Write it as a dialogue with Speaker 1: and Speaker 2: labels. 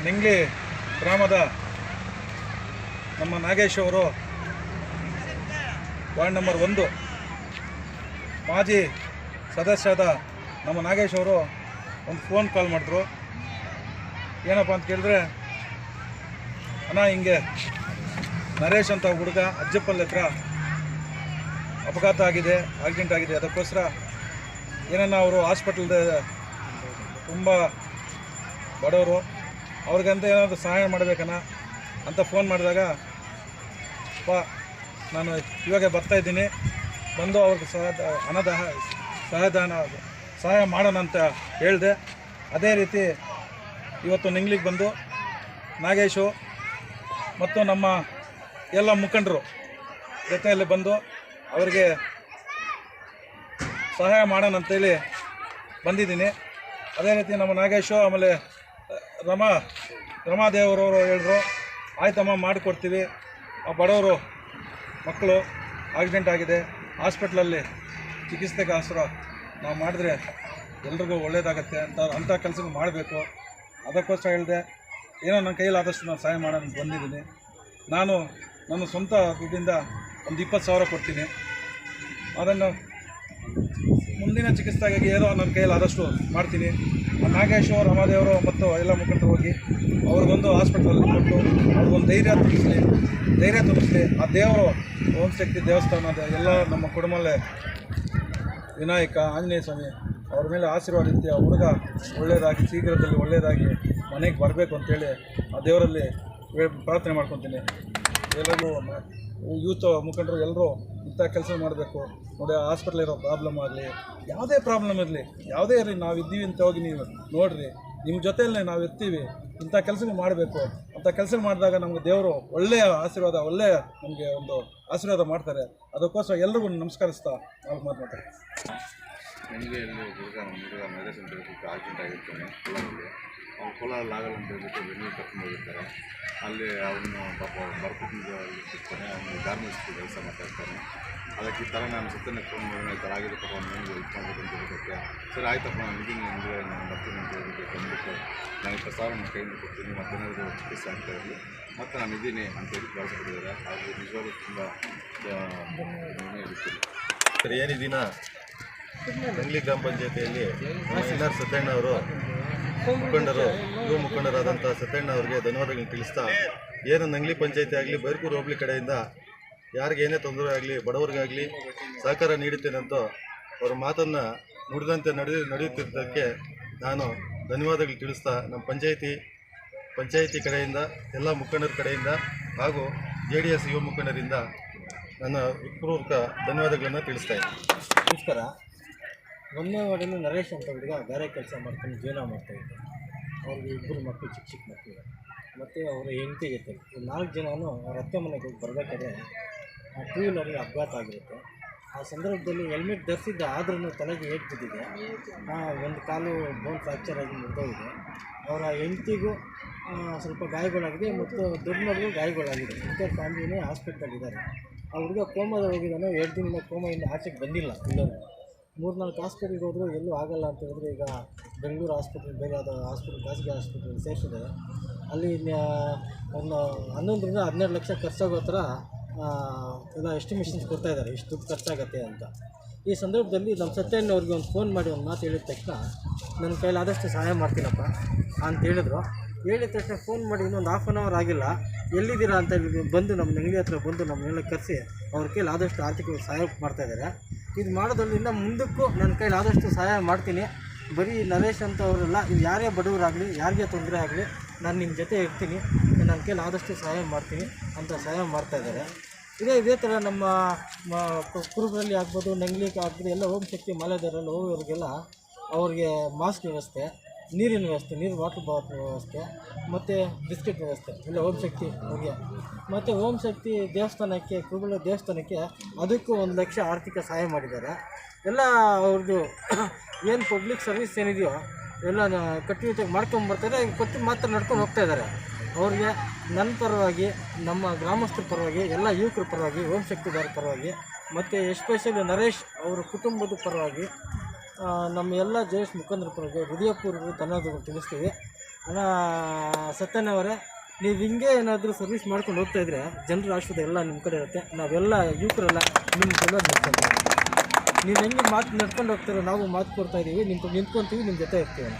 Speaker 1: ನಿಂಗ್ಲಿ ಗ್ರಾಮದ ನಮ್ಮ ನಾಗೇಶ್ ಅವರು ವಾರ್ಡ್ ನಂಬರ್ 1 ಮಾಜಿ ಸದಸ್ಯರಾದ ನಮ್ಮ ನಾಗೇಶ್ ಅವರು ಒಂದು ಫೋನ್ ಕಾಲ್ ಮಾಡಿದ್ರು. ಏನಪ್ಪ ಅಂತ ಕೇಳಿದ್ರೆ, ಅಣ್ಣ ಹಿಂಗೆ ನರೇಶ್ ಅಂತ ಹುಡುಗ ಅಜ್ಜಪ್ಪಲ್ಲಿ ಹತ್ರ ಅಪಘಾತ ಆಗಿದೆ, ಆಕ್ಸಿಡೆಂಟ್ ಆಗಿದೆ, ಅದಕ್ಕೋಸ್ಕರ ಏನನ್ನ ಅವರು ಹಾಸ್ಪಿಟಲ್ದ ತುಂಬ ಬಡವರು, ಅವ್ರಿಗಂತ ಏನಾದರೂ ಸಹಾಯ ಮಾಡಬೇಕಣ್ಣ ಅಂತ ಫೋನ್ ಮಾಡಿದಾಗ, ನಾನು ಇವಾಗ ಬರ್ತಾಯಿದ್ದೀನಿ, ಬಂದು ಅವ್ರಿಗೆ ಸಹಾಯ ಮಾಡೋಣ ಅಂತ ಹೇಳಿದೆ. ಅದೇ ರೀತಿ ಇವತ್ತು ನಿಂಗ್ಲಿಗೆ ಬಂದು ನಾಗೇಶು ಮತ್ತು ನಮ್ಮ ಎಲ್ಲ ಮುಖಂಡರು ಜೊತೆಯಲ್ಲಿ ಬಂದು ಅವರಿಗೆ ಸಹಾಯ ಮಾಡೋಣ ಅಂತೇಳಿ ಬಂದಿದ್ದೀನಿ. ಅದೇ ರೀತಿ ನಮ್ಮ ನಾಗೇಶು ಆಮೇಲೆ ರಮಾದೇವರವರು ಹೇಳಿದ್ರು, ಆಯ್ತಮ್ಮ ಮಾಡಿಕೊಡ್ತೀವಿ, ಆ ಬಡವರು ಮಕ್ಕಳು ಆಕ್ಸಿಡೆಂಟ್ ಆಗಿದೆ, ಹಾಸ್ಪಿಟ್ಲಲ್ಲಿ ಚಿಕಿತ್ಸೆಗೋಸ್ಕರ ನಾವು ಮಾಡಿದ್ರೆ ಎಲ್ರಿಗೂ ಒಳ್ಳೆಯದಾಗತ್ತೆ ಅಂಥ ಕೆಲಸ ಮಾಡಬೇಕು. ಅದಕ್ಕೋಸ್ಕರ ಹೇಳಿದೆ, ಏನೋ ನನ್ನ ಕೈಲಾದಷ್ಟು ನಾನು ಸಹಾಯ ಮಾಡೋಣ ಬಂದಿದ್ದೀನಿ. ನಾನು ನನ್ನ ಸ್ವಂತ ದುಡ್ಡಿಂದ ಒಂದು 20,000 ಕೊಡ್ತೀನಿ. ಅದನ್ನು ಮುಂದಿನ ಚಿಕಿತ್ಸೆಗಾಗಿ ಏನೋ ನನ್ನ ಕೈಲಾದಷ್ಟು ಮಾಡ್ತೀನಿ. ನಾಗೇಶ್ವರ ರಮಾದೇವರು ಮತ್ತು ಎಲ್ಲ ಮುಖಂಡರು ಹೋಗಿ ಅವ್ರಿಗೊಂದು ಹಾಸ್ಪಿಟಲಲ್ಲಿ ಕೊಟ್ಟು ಅವ್ರಿಗೊಂದು ಧೈರ್ಯ ತುಂಬಿಸ್ಲಿ. ಆ ದೇವರು ಓಂ ಶಕ್ತಿ ದೇವಸ್ಥಾನದ ಎಲ್ಲ ನಮ್ಮ ಕುಟುಂಬಲ್ಲೇ ವಿನಾಯಕ ಆಂಜನೇಯ ಸ್ವಾಮಿ ಅವ್ರ ಮೇಲೆ ಆಶೀರ್ವಾದ ಇತ್ತು. ಆ ಹುಡುಗ ಒಳ್ಳೆಯದಾಗಿ ಶೀಘ್ರದಲ್ಲಿ ಒಳ್ಳೆಯದಾಗಿ ಮನೆಗೆ ಬರಬೇಕು ಅಂತೇಳಿ ಆ ದೇವರಲ್ಲಿ ಪ್ರಾರ್ಥನೆ ಮಾಡ್ಕೊತೀನಿ. ಎಲ್ಲರಿಗೂ ಯೂತ್ ಮುಖಂಡರು ಎಲ್ಲರೂ ಇಂಥ ಕೆಲಸ ಮಾಡಬೇಕು. ನೋಡಿ, ಹಾಸ್ಪಿಟ್ಲ್ ಇರೋ ಪ್ರಾಬ್ಲಮ್ ಆಗಲಿ, ಯಾವುದೇ ಪ್ರಾಬ್ಲಮ್ ಇರಲಿ, ಯಾವುದೇ ಇರಲಿ, ನಾವು ಇದ್ದೀವಿ ಅಂತ ಹೋಗಿ ನೀವು ನೋಡಿರಿ, ನಿಮ್ಮ ಜೊತೆಯಲ್ಲೇ ನಾವು ಇರ್ತೀವಿ. ಇಂಥ ಕೆಲಸ ಮಾಡಬೇಕು. ಅಂಥ ಕೆಲಸ ಮಾಡಿದಾಗ ನಮಗೆ ದೇವರು ಒಳ್ಳೆಯ ಆಶೀರ್ವಾದ, ನಮಗೆ ಒಂದು ಆಶೀರ್ವಾದ ಮಾಡ್ತಾರೆ. ಅದಕ್ಕೋಸ್ಕರ ಎಲ್ರಿಗೂ ನಮಸ್ಕರಿಸ್ತಾ ನಾವು ಮಾತನಾಡ್ತಾರೆ.
Speaker 2: ನನಗೆ ಇಲ್ಲಿ ಹುಡುಗ ನರೇಶ್ ಅಂತ ಹೇಳ್ಬಿಟ್ಟು ಆಕ್ಸಿಡೆಂಟ್ ಆಗಿರ್ತಾನೆ ಕೋಲಾರಲ್ಲಿ. ಅವ್ನು ಕೋಲಾರಲ್ಲಿ ಆಗಲ್ಲ ಅಂತ ಹೇಳ್ಬಿಟ್ಟು ಬೆಂಗಳೂರು ಕರ್ಕೊಂಡು ಹೋಗಿರ್ತಾರೆ. ಅಲ್ಲಿ ಅವನು ಪಾಪ ಬರ್ಕೊಟ್ಟಿರ್ತಾನೆ, ಅವನು ಗಾರ್ಮೆಂಟ್ಸ್ ಕೆಲಸ ಮಾಡ್ತಾಯಿರ್ತಾನೆ. ಅದಕ್ಕೆ ಈ ಥರ ನಾನು ಸುತ್ತನೇ ಫೋನ್ ಮಾಡೋಣ, ಈ ಥರ ಆಗಿದೆ ಪಾಪ ಅವ್ನು ಏನು ಇದು ಮಾಡ್ಬೇಕು ಅಂತ ಹೇಳ್ಬಿಟ್ಟು, ಸರಿ ಆಯ್ತಪ್ಪ ನಾನು ಇದೀನಿ, ನಿಮಗೆ ನಾನು ಬರ್ತೀನಿ ಅಂತ ಹೇಳ್ಬಿಟ್ಟು ಬಂದ್ಬಿಟ್ಟು ನಾನು 20,000 ನನ್ನ ಕೈಯಿಂದ ಕೊಡ್ತೀನಿ, ಮತ್ತೇನಾದರೂ ಚಿಕಿತ್ಸೆ ಆಗ್ತಾ ಇರಲಿ, ಮತ್ತು ನಾನು ಇದ್ದೀನಿ ಅಂತೇಳಿ ಕಳಿಸ್ಬಿಟ್ಟಿದ್ದಾರೆ. ಹಾಗೂ ನಿಜವಾಗ್ಲೂ ತುಂಬ ಇರ್ತೀನಿ.
Speaker 3: ಸರಿ, ಏನು ದಿನ ನಿಂಗ್ಲಿ ಗ್ರಾಮ ಪಂಚಾಯತಿಯಲ್ಲಿ ಎನ್.ಆರ್. ಸತ್ಯಣ್ಣ ಅವರು ಯುವ ಮುಖಂಡರಾದಂಥ ಸತ್ಯಣ್ಣ ಅವರಿಗೆ ಧನ್ಯವಾದಗಳನ್ನು ತಿಳಿಸ್ತಾ, ಏನು ನಂಗ್ಲಿ ಪಂಚಾಯತಿ ಆಗಲಿ ಬೈರ್ಕೂರು ಹೋಬಳಿ ಕಡೆಯಿಂದ ಯಾರಿಗೆ ಏನೇ ತೊಂದರೆ ಆಗಲಿ ಬಡವರಿಗಾಗಲಿ ಸಹಕಾರ ನೀಡುತ್ತೇನೆಂತ ಅವರ ಮಾತನ್ನು ನುಡಿದಂತೆ ನಡೆಯುತ್ತಿದ್ದಕ್ಕೆ ನಾನು ಧನ್ಯವಾದಗಳು ತಿಳಿಸ್ತಾ, ನಮ್ಮ ಪಂಚಾಯಿತಿ ಕಡೆಯಿಂದ ಎಲ್ಲ ಮುಖಂಡರ ಕಡೆಯಿಂದ ಹಾಗೂ JDS ಯುವ ಮುಖಂಡರಿಂದ ನನ್ನ ಹೃತ್ಪೂರ್ವಕ ಧನ್ಯವಾದಗಳನ್ನು ತಿಳಿಸ್ತಾ ಇದ್ದೀನಿ.
Speaker 4: ನಮಸ್ಕಾರ. 1ನೇ ವಾರ್ಡಿನ ನರೇಶ್ ಅಂತ ಹುಡುಗ ಬೇರೆ ಕೆಲಸ ಮಾಡ್ಕೊಂಡು ಜೀವನ ಮಾಡ್ತಾಯಿದ್ದೆ. ಅವ್ರಿಗೆ 2 ಮಕ್ಕಳು, ಚಿಕ್ಕ ಮಕ್ಕಳು, ಮತ್ತು ಅವರ ಹೆಂಡತಿ ಜೊತೆ 4 ಜನನೂ ಅವ್ರ ಅತ್ತೆ ಮನೆಗೆ ಹೋಗಿ ಬರಬೇಕಾದ್ರೆ 2 ವೀಲರಲ್ಲಿ ಅಪಘಾತ ಆಗಿರುತ್ತೆ. ಆ ಸಂದರ್ಭದಲ್ಲಿ ಹೆಲ್ಮೆಟ್ ಧರಿಸಿದ್ದ, ಆದ್ರೂ ತಲೆಗೆ ಏಟು ಬಿದ್ದಿದೆ. ಒಂದು ಕಾಲು ಬೋನ್ ಫ್ರ್ಯಾಕ್ಚರ್ ಆಗಿ ಮುರಿದೋಗಿದೆ. ಅವರ ಹೆಂಡತಿಗೂ ಸ್ವಲ್ಪ ಗಾಯಗಳಾಗಿದೆ ಮತ್ತು ದೊಡ್ಡ ಮಗಳಿಗೂ ಗಾಯಗಳಾಗಿದೆ. ಇಂಥ ಫ್ಯಾಮಿಲಿನೇ ಹಾಸ್ಪಿಟ್ಲಲ್ಲಿದ್ದಾರೆ. ಆ ಹುಡುಗ ಕೋಮಾದಲ್ಲಿ ಹೋಗಿದ್ದಾನೆ. 2 ದಿನದಿಂದ ಕೋಮೆಯಿಂದ ಆಚೆಗೆ ಬಂದಿಲ್ಲ. ಇಲ್ಲರೂ 3-4 ಹಾಸ್ಪಿಟ್ಲಿಗೆ ಹೋದರೂ ಎಲ್ಲೂ ಆಗಲ್ಲ ಅಂತ ಹೇಳಿದ್ರೆ ಈಗ ಬೆಂಗಳೂರು ಹಾಸ್ಪಿಟ್ಲ್, ಬೇರೆ ಯಾವುದೋ ಹಾಸ್ಪಿಟ್ಲ್, ಖಾಸಗಿ ಹಾಸ್ಪಿಟ್ಲ್ ಸೇರಿಸಿದ್ದಾರೆ. ಅಲ್ಲಿ ಒಂದು 11ರಿಂದ 12 ಲಕ್ಷ ಖರ್ಚಾಗೋ ಥರ ಎಲ್ಲ ಎಸ್ಟಿಮೇಷನ್ಸ್ ಕೊಡ್ತಾಯಿದ್ದಾರೆ, ಇಷ್ಟು ದುಡ್ಡು ಖರ್ಚಾಗತ್ತೆ ಅಂತ. ಈ ಸಂದರ್ಭದಲ್ಲಿ ನಮ್ಮ ಸತ್ಯಣ್ಣವ್ರಿಗೆ ಒಂದು ಫೋನ್ ಮಾಡಿ ಒಂದು ಮಾತು ಹೇಳಿದ ತಕ್ಷಣ, ನನ್ನ ಕೈಲಾದಷ್ಟು ಸಹಾಯ ಮಾಡ್ತೀನಪ್ಪ ಅಂತ ಹೇಳಿದ್ರು. ಹೇಳಿದ ತಕ್ಷಣ ಫೋನ್ ಮಾಡಿ ಇನ್ನೊಂದು 1/2 ಅವರ್ ಆಗಿಲ್ಲ, ಎಲ್ಲಿದ್ದೀರಾ ಅಂತ ಬಂದು ನಮ್ಮ ನಂಗ್ಲಿ ಹತ್ರ ಬಂದು ನಮ್ಮನ್ನೆಲ್ಲ ಕರೆಸಿ ಅವ್ರ ಕೈಲಾದಷ್ಟು ಆರ್ಥಿಕ ಸಹಾಯ ಮಾಡ್ತಾಯಿದ್ದಾರೆ. ಇದು ಮಾಡೋದ್ರಿಂದ ಮುಂದಕ್ಕೂ ನನ್ನ ಕೈಲಾದಷ್ಟು ಸಹಾಯ ಮಾಡ್ತೀನಿ. ಬರೀ ನರೇಶ್ ಅಂತ ಅವರೆಲ್ಲ, ಇದು ಯಾರೇ ಬಡವರಾಗಲಿ, ಯಾರಿಗೆ ತೊಂದರೆ ಆಗಲಿ, ನಾನು ನಿಮ್ಮ ಜೊತೆ ಇರ್ತೀನಿ, ನನ್ನ ಕೈಲಾದಷ್ಟು ಸಹಾಯ ಮಾಡ್ತೀನಿ ಅಂತ ಸಹಾಯ ಮಾಡ್ತಾಯಿದ್ದಾರೆ. ಇದೇ ಥರ ನಮ್ಮ ಕುರುಬರಲ್ಲಿ ಆಗ್ಬೋದು, ನಂಗ್ಲಿಗೆ ಆಗ್ಬೋದು, ಎಲ್ಲ ಓಂ ಶಕ್ತಿ ಮಾಲೆದಾರಲ್ಲಿ ಹೋಗೋರಿಗೆಲ್ಲ ಅವ್ರಿಗೆ ಮಾಸ್ಕ್ ವ್ಯವಸ್ಥೆ, ನೀರಿನ ವ್ಯವಸ್ಥೆ, ವಾಟರ್ ಬಾಟಲ್ ವ್ಯವಸ್ಥೆ ಮತ್ತು ಬಿಸ್ಕೆಟ್ ವ್ಯವಸ್ಥೆ ಎಲ್ಲ ಓಂ ಶಕ್ತಿ ಹೋಗಿ, ಮತ್ತು ಓಂ ಶಕ್ತಿ ದೇವಸ್ಥಾನಕ್ಕೆ, ಕುರುಬರ ದೇವಸ್ಥಾನಕ್ಕೆ ಅದಕ್ಕೂ 1 ಲಕ್ಷ ಆರ್ಥಿಕ ಸಹಾಯ ಮಾಡಿದ್ದಾರೆ. ಎಲ್ಲ ಅವ್ರದ್ದು ಏನು ಪಬ್ಲಿಕ್ ಸರ್ವಿಸ್ ಏನಿದೆಯೋ ಎಲ್ಲ ಕಟ್ಟುನಿಟ್ಟಾಗಿ ಮಾಡ್ಕೊಂಬರ್ತಾರೆ, ಕೊಟ್ಟು ಮಾತ್ರ ನಡ್ಕೊಂಡು ಹೋಗ್ತಾಯಿದ್ದಾರೆ. ಅವ್ರಿಗೆ ನನ್ನ ಪರವಾಗಿ, ನಮ್ಮ ಗ್ರಾಮಸ್ಥರ ಪರವಾಗಿ, ಎಲ್ಲ ಯುವಕರ ಪರವಾಗಿ, ಓಂ ಶಕ್ತಿದಾರ ಪರವಾಗಿ, ಮತ್ತು ಎಸ್ಪೆಷಲಿ ನರೇಶ್ ಅವರ ಕುಟುಂಬದ ಪರವಾಗಿ, ನಮ್ಮ ಎಲ್ಲ JS ಮುಖಂಡರ ಪರವಾಗಿ ಹೃದಯಪೂರ್ವಕ ಧನ್ಯವಾದಗಳು ತಿಳಿಸ್ತೀವಿ. ಅಣ್ಣ ಸತ್ಯನವರೇ, ನೀವು ಹಿಂಗೆ ಏನಾದರೂ ಸರ್ವಿಸ್ ಮಾಡ್ಕೊಂಡು ಹೋಗ್ತಾ ಇದ್ರೆ ಜನರ ಆಶ್ವಾದ ಎಲ್ಲ ನಿಮ್ಮ ಕಡೆ ಇರುತ್ತೆ. ನಾವೆಲ್ಲ ಯುವಕರೆಲ್ಲ ನಿಮ್ಮ ಬೆಲ್ಲ ನಡ್ಕೊಂತೀವಿ. ನೀವು ಹೆಂಗೆ ಮಾತು ನಡ್ಕೊಂಡು ಹೋಗ್ತಾರೋ ನಾವು ಮಾತು ಕೊಡ್ತಾ ಇದ್ದೀವಿ, ನಿಂತ್ಕೊಂತೀವಿ, ನಿಮ್ಮ ಜೊತೆ ಇರ್ತೀವಿ.